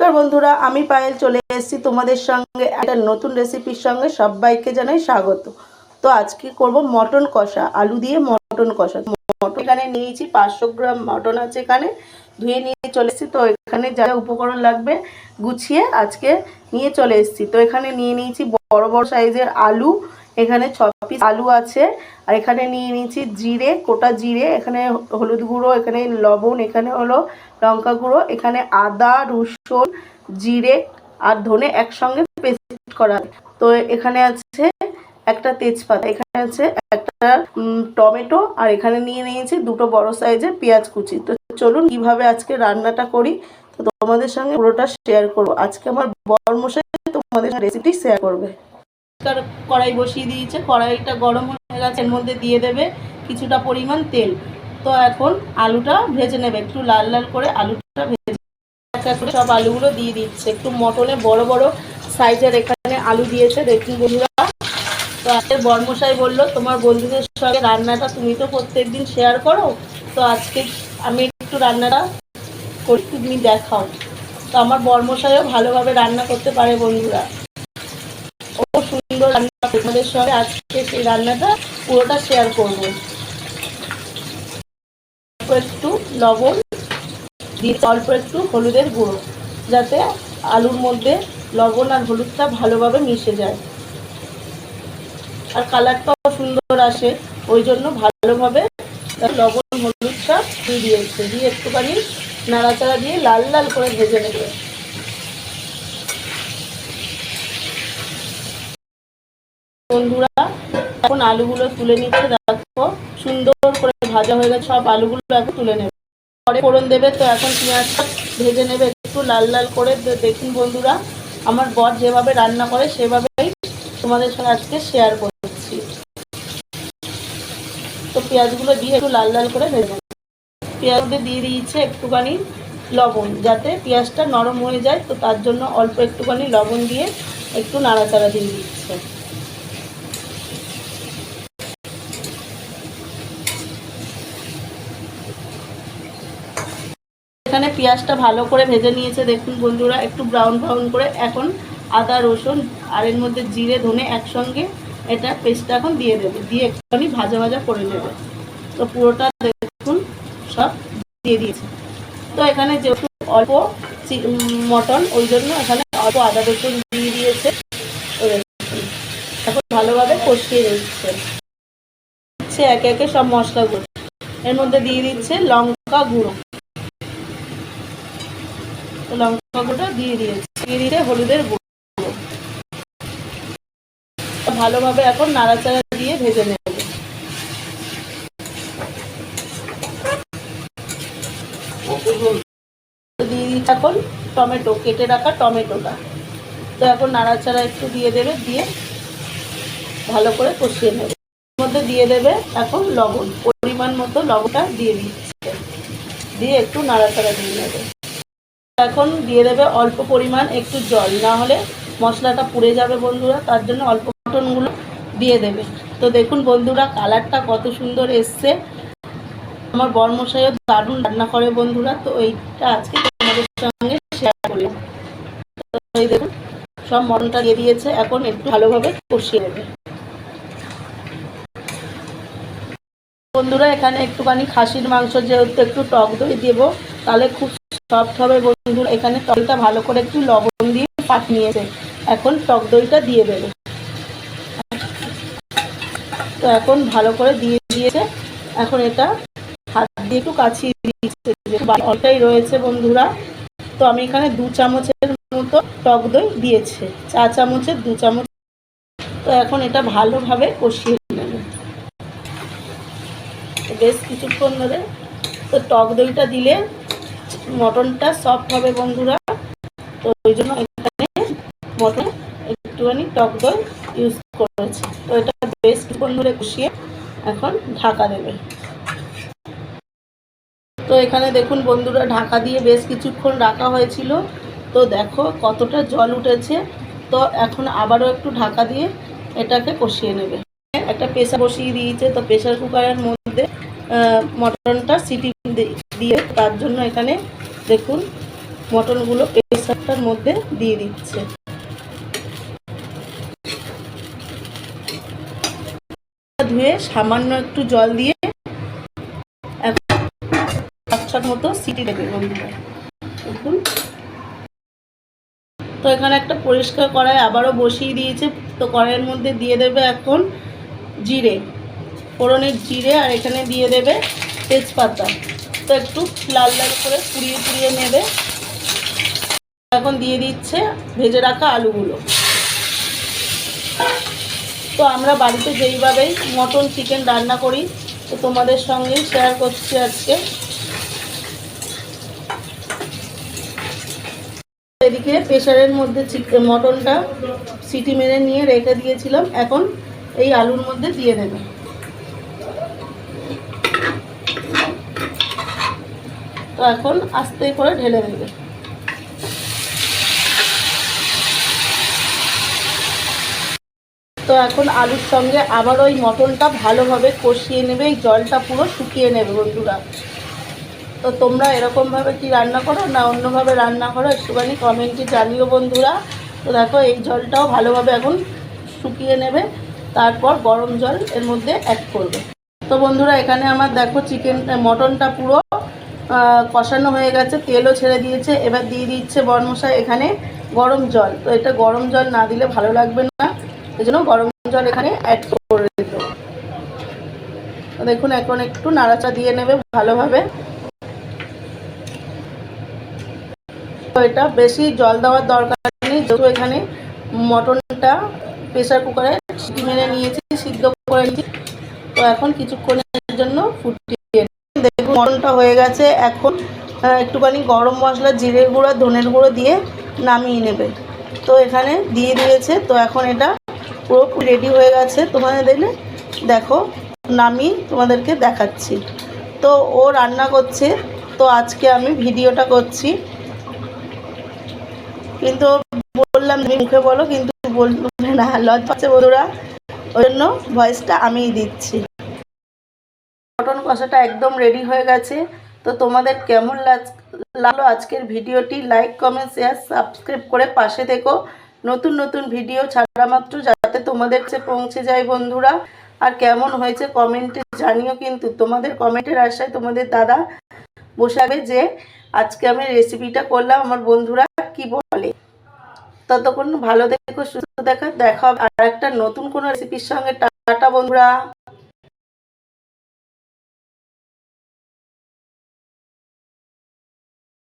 নমস্কার বন্ধুরা, আমি পায়েল চলে এসেছি তোমাদের সঙ্গে একটা নতুন রেসিপির সঙ্গে। সবাইকে জানাই স্বাগত। তো আজকে করব মটন কষা, আলু দিয়ে মটন কষা। মটন এখানে নিয়েছি 500 গ্রাম মটন আছে, এখানে ধুয়ে নিয়ে চলে এসেছি। তো এখানে যা উপকরণ লাগবে গুছিয়ে আজকে নিয়ে চলে এসেছি। তো এখানে নিয়ে নিয়েছি বড় বড় সাইজের আলু, এখানে 6 পিস আলু আছে। আর এখানে নিয়ে নিয়েছি জিরে, গোটা জিরে, এখানে হলুদ গুঁড়ো, এখানে লবণ, এখানে হলো লঙ্কা গুঁড়ো, এখানে আদা, রসুন, জিরে আর ধনে একসঙ্গে পেস্ট করা। তো এখানে আছে একটা তেজপাতা, এখানে আছে একটা টমেটো, আর এখানে নিয়ে নিয়েছি দুটো বড় সাইজের পেঁয়াজ কুচি। তো চলুন কিভাবে আজকে রান্নাটা করি তো তোমাদের সঙ্গে পুরোটা শেয়ার করবো। আজকে আমার বরমশাই তোমাদের রেসিপি শেয়ার করবে। কড়াই বসিয়ে দিয়েছে, কড়াইটা গরম হয়ে গেছে, এর মধ্যে দিয়ে দেবে কিছুটা পরিমাণ তেল। তো এখন আলুটা ভেজে নেবে, একটু লাল লাল করে আলুটা ভেজে সব আলুগুলো দিয়ে দিচ্ছে। একটু মটনে বড় বড় সাইজের এখানে আলু দিয়েছে, দেখুন বন্ধুরা। তো আজকে বরমশাই বললো তোমার বন্ধুদের সঙ্গে রান্নাটা তুমি তো প্রত্যেকদিন শেয়ার করো, তো আজকে আমি একটু রান্নাটা করি, তুমি দেখাও। তো আমার বরমশাইও ভালোভাবে রান্না করতে পারে বন্ধুরা, ও সুন্দর রান্না। তোমাদের সঙ্গে আজকে সেই রান্নাটা পুরোটা শেয়ার করবো। একটু লবণ দিয়ে অল্প একটু হলুদের গুঁড়ো, যাতে আলুর মধ্যে লবণ আর হলুদটা ভালোভাবে মিশে যায় আর কালারটাও সুন্দর আসে, ওই জন্য ভালোভাবে লবণ হলুদটা দিয়ে দিয়েছে। দিয়ে একটুখানি নাড়াচাড়া দিয়ে লাল লাল করে ভেজে নেবে বন্ধুরা। এখন আলুগুলো তুলে নিচ্ছে, দেখো সুন্দর করে ভাজা হয়ে গেছে সব আলুগুলো, এখন তুলে নেবে। পরে ফোড়ন দেবে, তো এখন পেঁয়াজটা ভেজে নেবে একটু লাল লাল করে। দেখুন বন্ধুরা, আমার বর যেভাবে রান্না করে সেভাবেই তোমাদের সঙ্গে আজকে শেয়ার করছি। তো পেঁয়াজগুলো দিয়ে একটু লাল লাল করে ভেজে নেবে। পেঁয়াজ দিয়ে দিয়েছে একটুখানি লবণ, যাতে পেঁয়াজটা নরম হয়ে যায়, তো তার জন্য অল্প একটুখানি লবণ দিয়ে একটু নাড়াচাড়া দিয়ে দিচ্ছে। এখানে পেঁয়াজটা ভালো করে ভেজে নিয়েছে, দেখুন বন্ধুরা, একটু ব্রাউন ব্রাউন করে। এখন আদা রসুন আর এর মধ্যে জিরে ধনে একসঙ্গে এটা পেস্টটা এখন দিয়ে দেবে, দিয়ে একটুখানি ভাজা ভাজা করে নেবে। তো পুরোটা দেখুন সব দিয়ে দিয়েছে। তো এখানে যেহেতু অল্প মটন, ওই জন্য এখানে অল্প আদা রসুন দিয়ে দিয়েছে। এখন ভালোভাবে কষিয়ে দিচ্ছে একে একে সব মশলাগুলো। এর মধ্যে দিয়ে দিচ্ছে লঙ্কা গুঁড়ো, লঙ্কা গুঁড়োটা দিয়ে দিয়েছে হলুদের গুঁড়ো। ভালোভাবে এখন নাড়াচাড়া দিয়ে ভেজে নেবে। দিয়ে দিচ্ছে এখন টমেটো, কেটে রাখা টমেটোটা। তো এখন নাড়াচাড়া একটু দিয়ে দেবে, দিয়ে ভালো করে কষিয়ে নেবে। এর মধ্যে দিয়ে দেবে এখন লবণ, পরিমাণ মতো লবণটা দিয়ে দিচ্ছে, দিয়ে একটু নাড়াচাড়া দিয়ে নেবে। এখন দিয়ে দেবে অল্প পরিমাণ একটু জল, না হলে মশলাটা পুড়ে যাবে বন্ধুরা, তার জন্য অল্প মটনগুলো দিয়ে দেবে। তো দেখুন বন্ধুরা, কালারটা কত সুন্দর এসছে। আমার বরমশাইও দারুণ রান্না করে বন্ধুরা, তো এইটা আজকে তোমাদের সঙ্গে শেয়ার করলাম। তো এই দেখুন সব মটনটা দিয়ে দিয়েছে, এখন একটু ভালোভাবে কষিয়ে নেবে বন্ধুরা। এখানে একটুখানি খাসির মাংস, যেহেতু একটু টক দই দেবো, তাহলে খুব সফট হবে বন্ধুরা। এখানে তলটা ভালো করে একটু লবণ দিয়ে পাঠিয়ে নিয়েছে, এখন টক দইটা দিয়ে দেবে। তো এখন ভালো করে দিয়ে দিয়েছে, এখন এটা হাত দিয়ে একটু কাছিয়ে দিয়েছে, অল্পটাই রয়েছে বন্ধুরা। তো আমি এখানে 2 চামচের মতো টক দই দিয়েছে, 4 চামচের 2 চামচ। তো এখন এটা ভালোভাবে কষিয়ে নেবে বেশ কিছুক্ষণ ধরে। তো টক দইটা দিলে মটনটা সফট হবে বন্ধুরা, তো ওই জন্য এখানে মটন একটুখানি টক দই ইউজ করেছে। তো এটা বেশ কিছুক্ষণ ধরে কষিয়ে এখন ঢাকা দেবে। তো এখানে দেখুন বন্ধুরা, ঢাকা দিয়ে বেশ কিছুক্ষণ রাখা হয়েছিল, তো দেখো কতটা জল উঠেছে। তো এখন আবারও একটু ঢাকা দিয়ে এটাকে কষিয়ে নেবে। একটা প্রেসার বসিয়ে দিয়েছে, তো প্রেসার কুকারের মধ্যে মটনটা সিটি দিয়ে, তার জন্য এখানে দেখুন মটনগুলো প্রেসারটার মধ্যে দিয়ে দিচ্ছে। ধুয়ে সামান্য একটু জল দিয়ে পাঁচ মতো সিটি দেবে বন্ধুরা। দেখুন, তো এখানে একটা পরিষ্কার কড়াই আবারও বসিয়ে দিয়েছে। তো কড়াইয়ের মধ্যে দিয়ে দেবে এখন জিরে, ফোড়নের জিরে, আর এখানে দিয়ে দেবে তেজপাতা। তো একটু লাল লাল করে পুড়িয়ে পুড়িয়ে নেবে। এখন দিয়ে দিচ্ছে ভেজে রাখা আলুগুলো। তো আমরা বাড়িতে যেইভাবেই মটন চিকেন রান্না করি, তো তোমাদের সঙ্গেই শেয়ার করছি আজকে। এদিকে প্রেসারের মধ্যে মটনটা সিটি মেরে নিয়ে রেখে দিয়েছিলাম, এখন এই আলুর মধ্যে দিয়ে দেবে। তো এখন আস্তে করে ঢেলে দেবে। তো এখন আলুর সঙ্গে আবার ওই মটনটা ভালোভাবে কষিয়ে নেবে, এই জলটা পুরো শুকিয়ে নেবে বন্ধুরা। তো তোমরা এরকমভাবে কি রান্না করো না অন্যভাবে রান্না করো, একটুখানি কমেন্টে জানিও বন্ধুরা। তো দেখো এই জলটাও ভালোভাবে এখন শুকিয়ে নেবে, তারপর গরম জল এর মধ্যে অ্যাড করবে। তো বন্ধুরা এখানে আমার দেখো মটনটা পুরো কষানো হয়ে গেছে, তেলও ছেড়ে দিয়েছে। এবার দিয়ে দিচ্ছে বরমশাই এখানে গরম জল। তো এটা গরম জল না দিলে ভালো লাগবে না, এই জন্য গরম জল এখানে অ্যাড করে দিল। তো দেখুন এখন একটু নাড়াচা দিয়ে নেবে ভালোভাবে। তো এটা বেশি জল দেওয়ার দরকার নেই, যেহেতু এখানে মটনটা প্রেসার কুকারে সিটি মেরে নিয়েছি, সিদ্ধ করে নিয়েছি। তো এখন কিছুক্ষণের জন্য ফুটিয়ে দেখুন মটনটা হয়ে গেছে। এখন একটুখানি গরম মশলা, জিরে গুঁড়ো, ধনের গুঁড়ো দিয়ে নামিয়ে নেবে। তো এখানে দিয়ে দিয়েছে। তো এখন এটা পুরো রেডি হয়ে গেছে। তোমাদের দেখো নামিয়ে তোমাদেরকে দেখাচ্ছি। তো ও রান্না করছে, তো আজকে আমি ভিডিওটা করছি, কিন্তু বললাম তুমি মুখে বলো, কিন্তু বলবে না, লজ্জা পাচ্ছে বন্ধুরা, ওই জন্য ভয়েসটা আমিই দিচ্ছি। মটন কষাটা একদম রেডি হয়ে গেছে। তো তোমাদের কেমন লাগলো আজকের ভিডিওটি? লাইক, কমেন্ট, শেয়ার, সাবস্ক্রাইব করে পাশে থেকো। নতুন নতুন ভিডিও ছাড়া মাত্র যাতে তোমাদের কাছে পৌঁছে যায় বন্ধুরা। আর কেমন হয়েছে কমেন্টে জানিও, কিন্তু তোমাদের কমেন্টের আশায় তোমাদের দাদা বসে আছে যে আজকে আমি রেসিপিটা করলাম, আমার বন্ধুরা কি বলে। ততক্ষণ ভালো থেকো, সুস্থ দেখা হবে আর একটা নতুন কোনো রেসিপির সঙ্গে। টাটা বন্ধুরা।